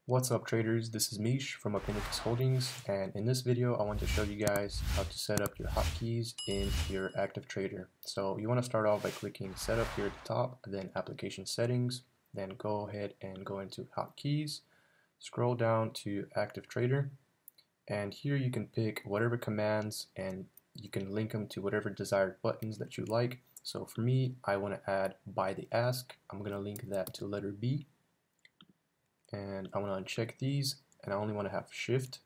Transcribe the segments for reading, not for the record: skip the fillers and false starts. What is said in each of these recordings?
What's up traders, this is Mish from Opinicus Holdings, and in this video I want to show you guys how to set up your hotkeys in your active trader. So you want to start off by clicking setup here at the top, then application settings, then go ahead and go into hotkeys, scroll down to active trader, and here you can pick whatever commands and you can link them to whatever desired buttons that you like. So for me, I want to add buy the ask. I'm going to link that to letter B. And I want to uncheck these, and I only want to have shift.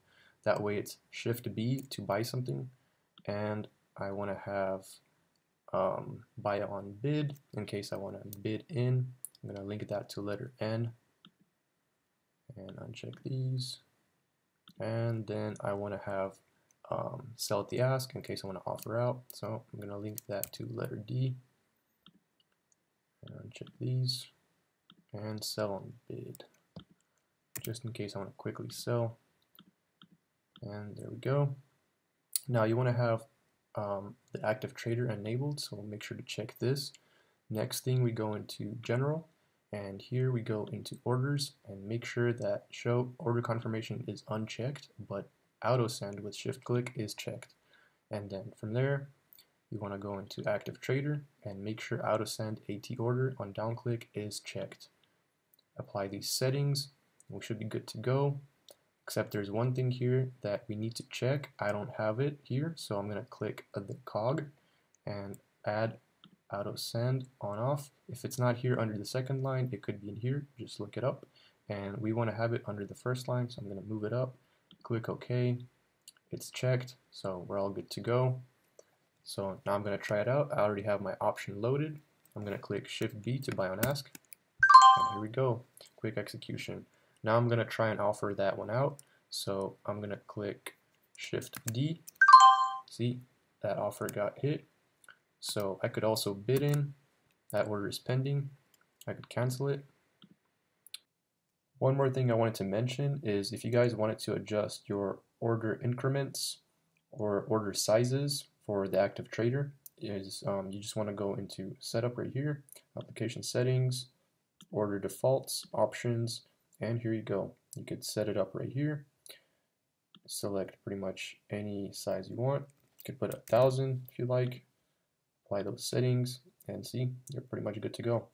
That way it's shift B to buy something, and I want to have buy on bid in case I want to bid in. I'm going to link that to letter N and uncheck these, and then I want to have sell at the ask in case I want to offer out. So I'm going to link that to letter D and uncheck these and sell on bid, just in case I want to quickly sell. And there we go. Now you want to have the active trader enabled, so make sure to check this. Next thing, we go into general, and here we go into orders, and make sure that show order confirmation is unchecked, but auto send with shift click is checked. And then from there you want to go into active trader and make sure auto send AT order on down click is checked. Apply these settings. We should be good to go, except there's one thing here that we need to check. I don't have it here, so I'm going to click the cog and add auto send on off. If it's not here under the second line, it could be in here. Just look it up, and we want to have it under the first line, so I'm going to move it up, click OK. It's checked, so we're all good to go. So now I'm going to try it out. I already have my option loaded. I'm going to click shift B to buy on ask, and here we go, quick execution. Now I'm going to try and offer that one out, so I'm going to click shift D. See, that offer got hit. So I could also bid in, that order is pending. I could cancel it. One more thing I wanted to mention is if you guys wanted to adjust your order increments or order sizes for the active trader, is you just want to go into setup right here, application settings, order defaults, options, and here you go. You could set it up right here. Select pretty much any size you want. You could put 1,000 if you like. Apply those settings and see, you're pretty much good to go.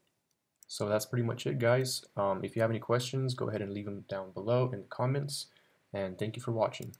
So that's pretty much it, guys. If you have any questions, go ahead and leave them down below in the comments. And thank you for watching.